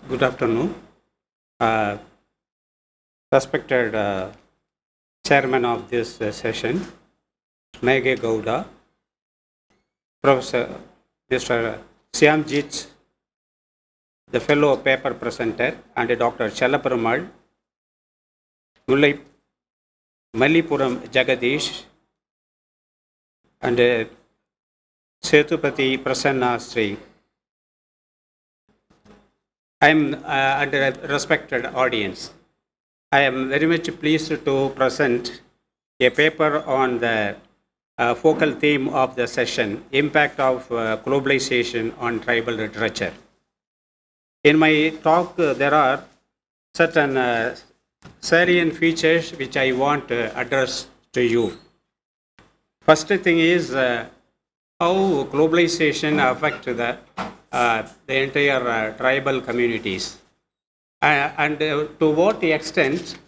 Good afternoon. Respected chairman of this session, Madegowda, Professor Mr. Syamjith, the fellow paper presenter, and Dr. A.Chellaperumal, Malipuram Jagadesh, and Sathupati Prasanna sree. I am under a respected audience. I am very much pleased to present a paper on the focal theme of the session, Impact of Globalization on Tribal Literature. In my talk, there are certain salient features which I want to address to you. First thing is how globalization affects the entire tribal communities, and to what extent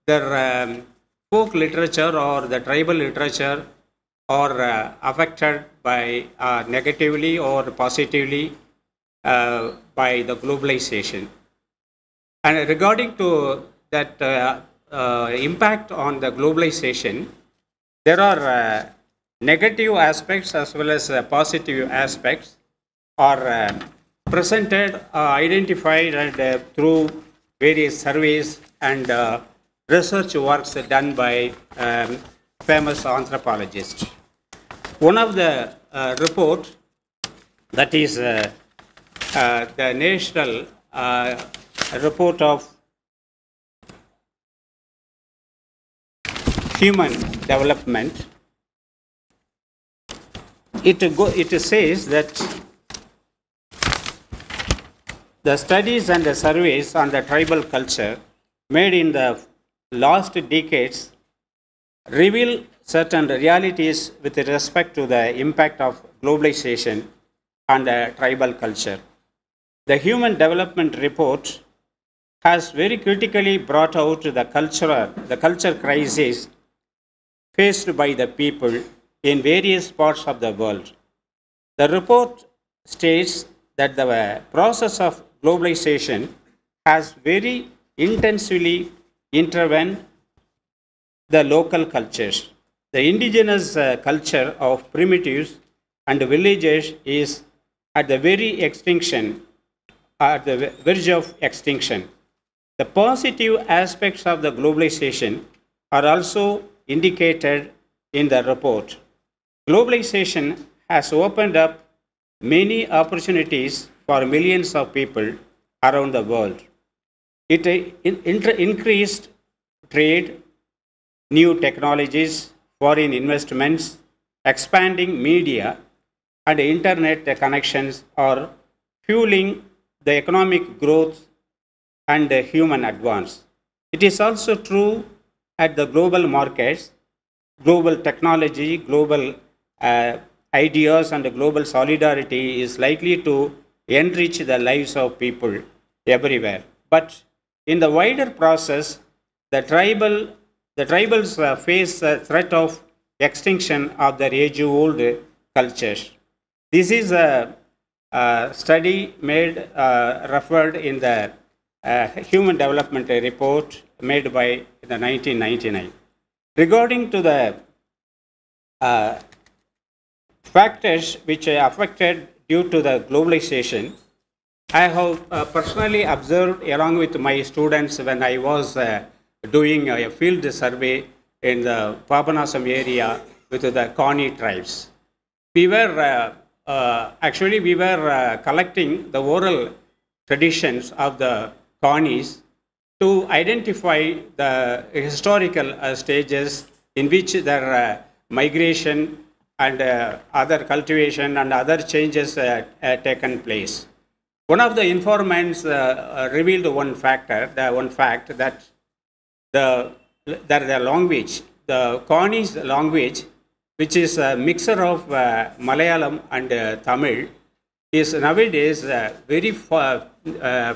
their folk literature or the tribal literature are affected by negatively or positively by the globalization. And regarding to that impact on the globalization, there are negative aspects as well as positive aspects are presented, identified, and through various surveys and research works done by famous anthropologists. One of the report, that is the National Report of Human Development, it says that the studies and the surveys on the tribal culture made in the last decades reveal certain realities with respect to the impact of globalization on the tribal culture. The Human Development Report has very critically brought out the culture crisis faced by the people in various parts of the world. The report states that the process of globalization has very intensively intervened the local cultures. The indigenous culture of primitives and villages is at the very extinction, at the verge of extinction. The positive aspects of the globalization are also indicated in the report. Globalization has opened up many opportunities for millions of people around the world. It increased trade, new technologies, foreign investments, expanding media, and internet connections are fueling the economic growth and human advance. It is also true at the global markets. Global technology, global ideas, and global solidarity is likely to enrich the lives of people everywhere. But in the wider process, the tribals face a threat of extinction of their age-old cultures. This is a study made, referred in the Human Development Report made by the 1999. Regarding to the factors which are affected due to the globalization, I have personally observed along with my students when I was doing a field survey in the Papanasam area with the Kani tribes. We were collecting the oral traditions of the Kanis to identify the historical stages in which their migration and other cultivation and other changes taken place. One of the informants revealed one fact that the language, the Kanis language, which is a mixture of Malayalam and Tamil, is nowadays very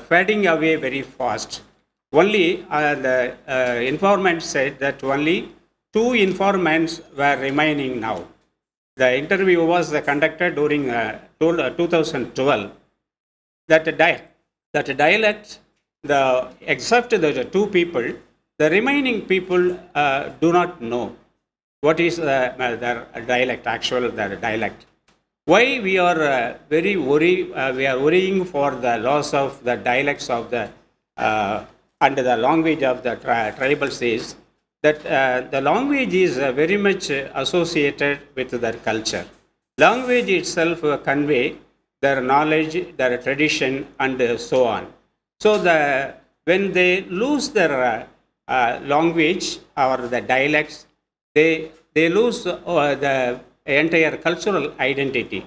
fading away very fast. Only the informant said that only 2 informants were remaining now. The interview was conducted during 2012. That that dialect, except the two people, the remaining people do not know what is their dialect, their dialect. Why we are very we are worrying for the loss of the dialects of the and the language of the tribals is that the language is very much associated with their culture. Language itself convey their knowledge, their tradition, and so on. So when they lose their language or the dialects, they lose the entire cultural identity.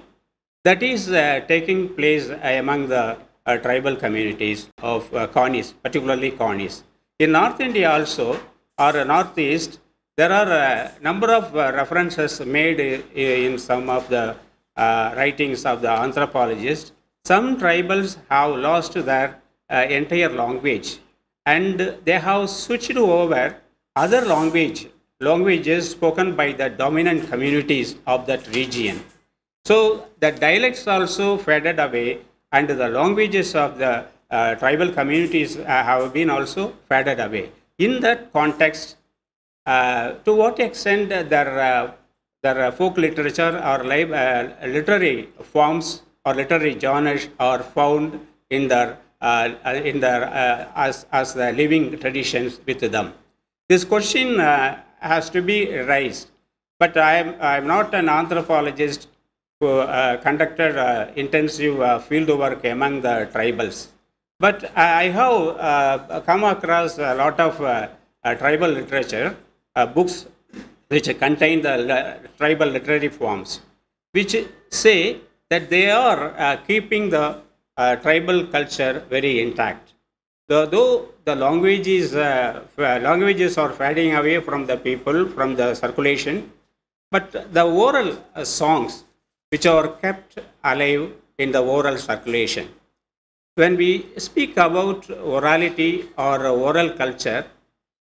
That is taking place among the tribal communities of Cornish, particularly Cornish. In North India also, or Northeast, there are a number of references made in some of the writings of the anthropologists. Some tribals have lost their entire language, and they have switched over other languages spoken by the dominant communities of that region. So the dialects also faded away, and the languages of the tribal communities have been also faded away. In that context, to what extent their folk literature or literary forms or literary genres are found in their as the living traditions with them. This question has to be raised, but I am not an anthropologist who conducted intensive field work among the tribals. But I have come across a lot of tribal literature, books which contain the tribal literary forms, which say that they are keeping the tribal culture very intact. Though the languages are fading away from the people, from the circulation, but the oral songs which are kept alive in the oral circulation. When we speak about orality or oral culture,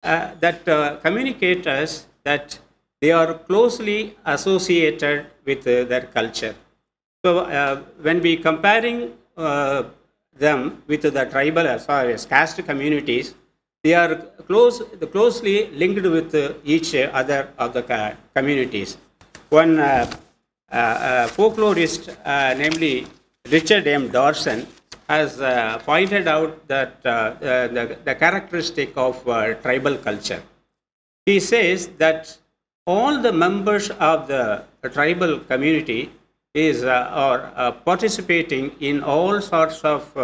that communicate us that they are closely associated with their culture. So when we comparing them with the tribal caste communities, they are closely linked with each other of the communities. One folklorist, namely Richard M. Dawson, has pointed out that the characteristic of tribal culture. He says that all the members of the tribal community are participating in all sorts of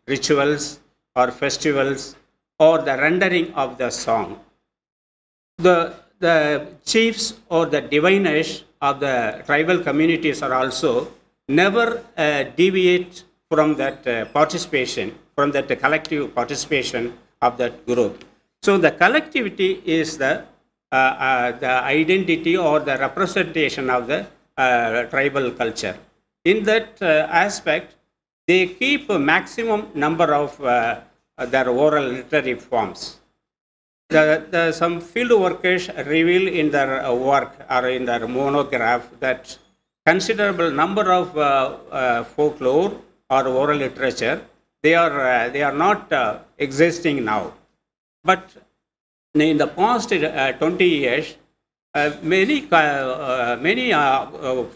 rituals or festivals or the rendering of the song. The chiefs or the diviners of the tribal communities are also never deviate from that participation, from that collective participation of that group. So the collectivity is the identity or the representation of the tribal culture. In that aspect, they keep a maximum number of their oral literary forms. Some field workers reveal in their work or in their monograph that considerable number of folklore or oral literature, they are not existing now. But in the past 20 years, many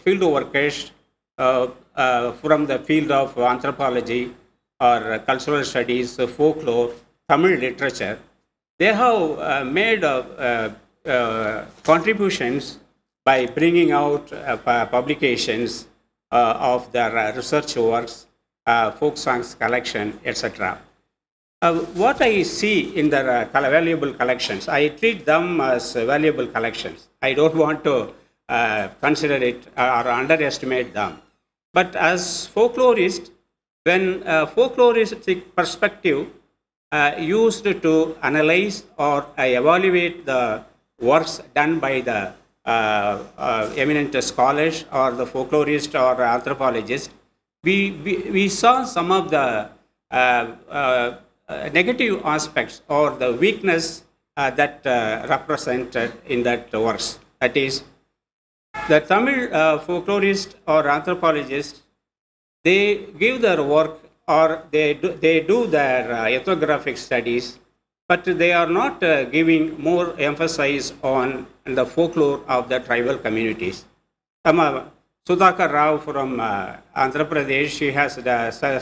field workers from the field of anthropology or cultural studies, folklore, Tamil literature, they have made contributions by bringing out publications of their research works, folk songs collection, etc. What I see in their valuable collections, I treat them as valuable collections. I don't want to consider it or underestimate them. But as folklorist, when folkloristic perspective used to analyze or evaluate the works done by the eminent scholars or the folklorist or anthropologist, we saw some of the negative aspects or the weakness that represented in that works. That is, the Tamil folklorist or anthropologist, they give their work or they do their ethnographic studies, but they are not giving more emphasis on the folklore of the tribal communities. Sudhakar Rao from Andhra Pradesh, he has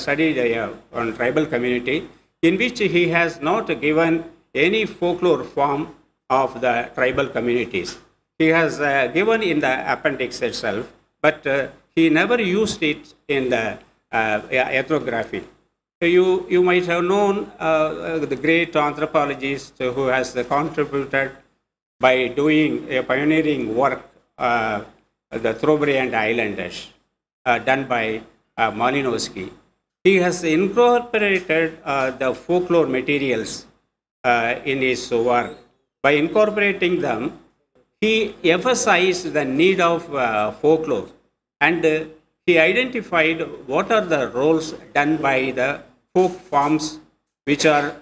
studied on tribal community, in which he has not given any folklore form of the tribal communities. He has given in the appendix itself, but he never used it in the ethnography. So you might have known the great anthropologist who has contributed by doing a pioneering work, the Trobriand Islanders, done by Malinowski. He has incorporated the folklore materials in his work. By incorporating them, he emphasized the need of folklore, and he identified what are the roles done by the folk forms which are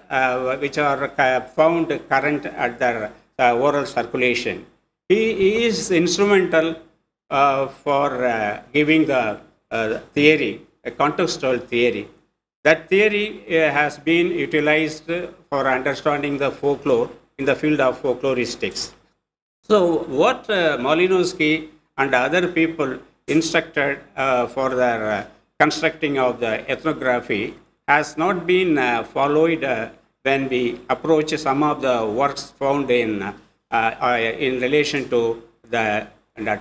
found current at the oral circulation. He is instrumental for giving the theory, a contextual theory. That theory has been utilized for understanding the folklore in the field of folkloristics. So what Malinowski and other people instructed for their constructing of the ethnography has not been followed when we approach some of the works found in relation to the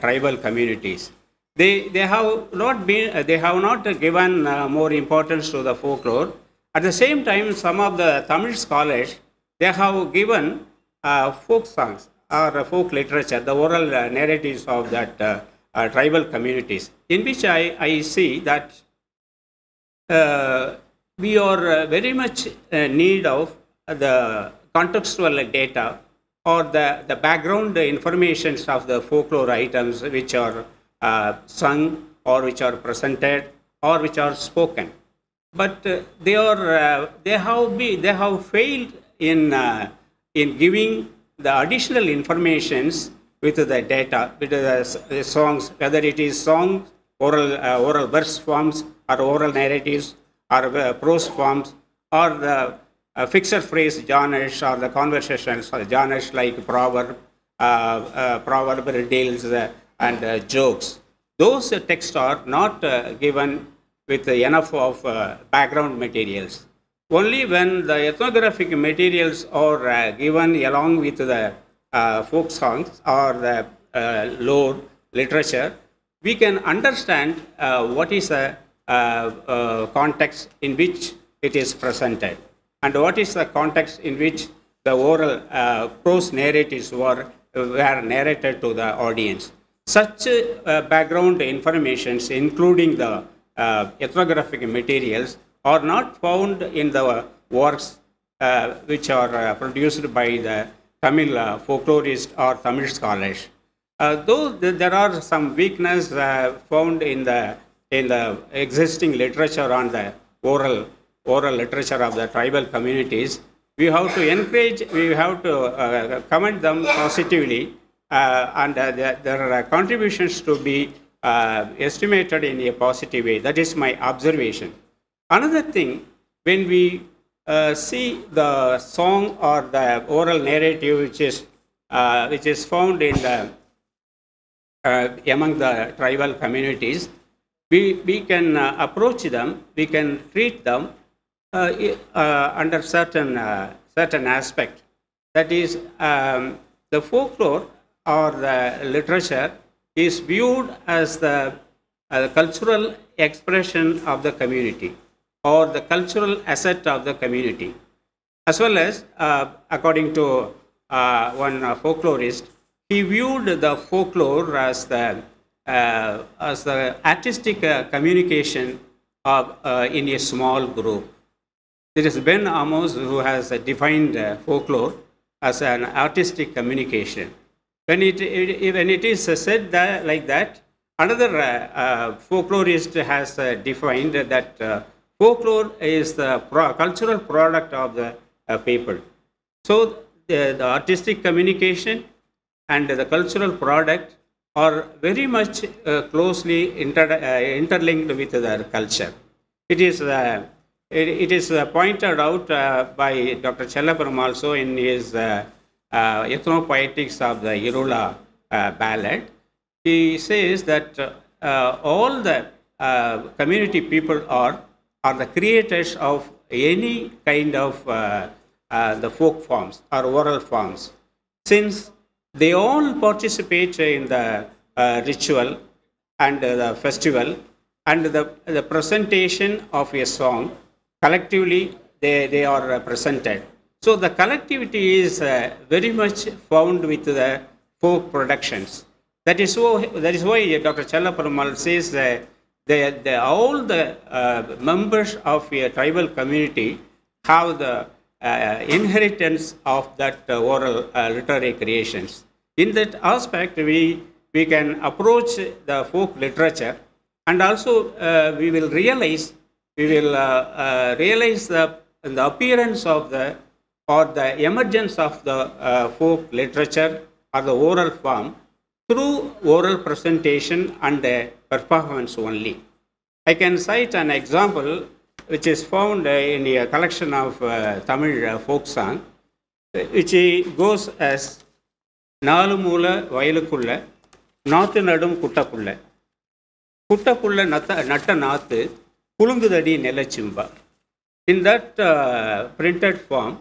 tribal communities. They have not given more importance to the folklore. At the same time, some of the Tamil scholars, they have given folk songs or folk literature, the oral narratives of that tribal communities, in which I see that we are very much in need of the contextual data or the background information of the folklore items which are sung or which are presented or which are spoken. But they have failed in giving the additional informations with the data, with the songs, whether it is songs, oral verse forms, or oral narratives, or prose forms, or the fixed phrase genres, or the conversational genres like proverb, riddles, and jokes. Those texts are not given with enough of background materials. Only when the ethnographic materials are given along with the folk songs or the lore literature, we can understand what is the context in which it is presented and what is the context in which the oral prose narratives were narrated to the audience. Such background informations, including the ethnographic materials, are not found in the works which are produced by the Tamil folklorists or Tamil scholars. Though there are some weakness found in the existing literature on the oral literature of the tribal communities, we have to encourage, we have to comment them positively, and there are contributions to be estimated in a positive way. That is my observation. Another thing, when we see the song or the oral narrative which is found in the among the tribal communities, we can approach them, we can treat them under certain aspect. That is, the folklore or the literature is viewed as the cultural expression of the community or the cultural asset of the community, as well as, according to one folklorist, he viewed the folklore as the artistic communication of in a small group. There is Ben Amos who has defined folklore as an artistic communication. When it is said that, like that, another folklorist has defined that folklore is the cultural product of the people. So the artistic communication and the cultural product are very much closely interlinked with their culture. It is it is pointed out by Dr. Chellaperumal also in his Ethnopoetics of the Irula ballad. He says that all the community people are the creators of any kind of the folk forms or oral forms, since they all participate in the ritual and the festival and the presentation of a song. Collectively, they are presented. So the collectivity is very much found with the folk productions. That is why Dr. Chellaperumal says that all the members of a tribal community have the inheritance of that oral literary creations. In that aspect, we can approach the folk literature, and also we will realize the appearance of the emergence of the folk literature or the oral form through oral presentation and performance only. I can cite an example which is found in a collection of Tamil folk song, which goes as Nalu Moola Vailukulla, Nathu Nadum Kuttapulla. Kuttapulla Natta Nathu, Pulungudadi Nelachimba. In that printed form,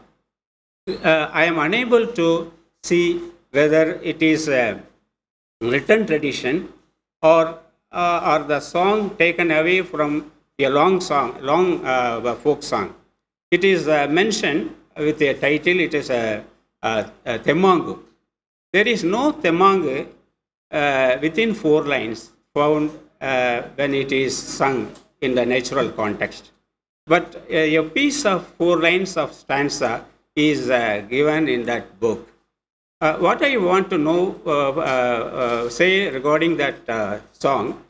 I am unable to see whether it is a written tradition or the song taken away from a long folk song. It is mentioned with a title, it is a Temangu. There is no Temangu within 4 lines found when it is sung in the natural context. But a piece of 4 lines of stanza is given in that book. What I want to know, say regarding that song,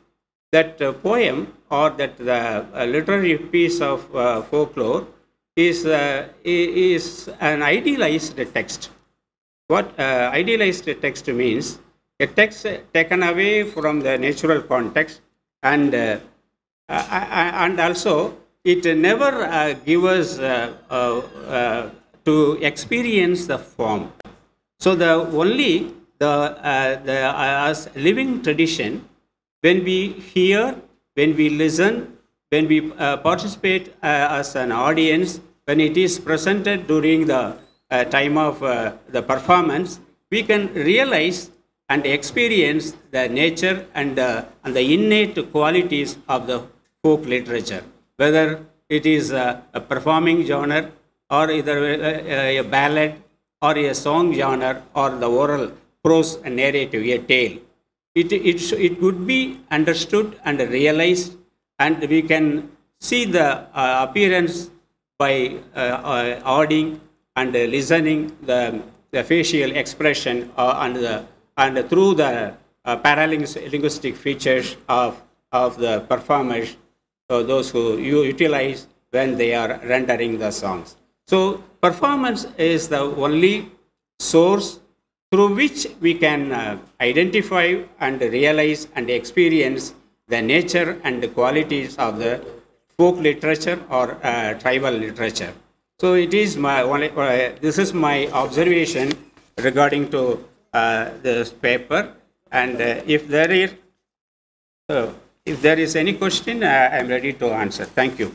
that poem or that the literary piece of folklore is an idealized text. What idealized text means? A text taken away from the natural context, and also it never gives us to experience the form. So the only as living tradition, when we hear, when we listen, when we participate as an audience, when it is presented during the time of the performance, we can realize and experience the nature and the innate qualities of the folk literature, whether it is a performing genre or either a ballad or a song genre or the oral prose narrative, a tale. It could be understood and realized, and we can see the appearance by auditing and listening the facial expression and through the paralinguistic features of the performers, those who utilize when they are rendering the songs. So performance is the only source through which we can identify and realize and experience the nature and the qualities of the folk literature or tribal literature. So it is this is my observation regarding to this paper, and if there is any question, I am ready to answer. Thank you.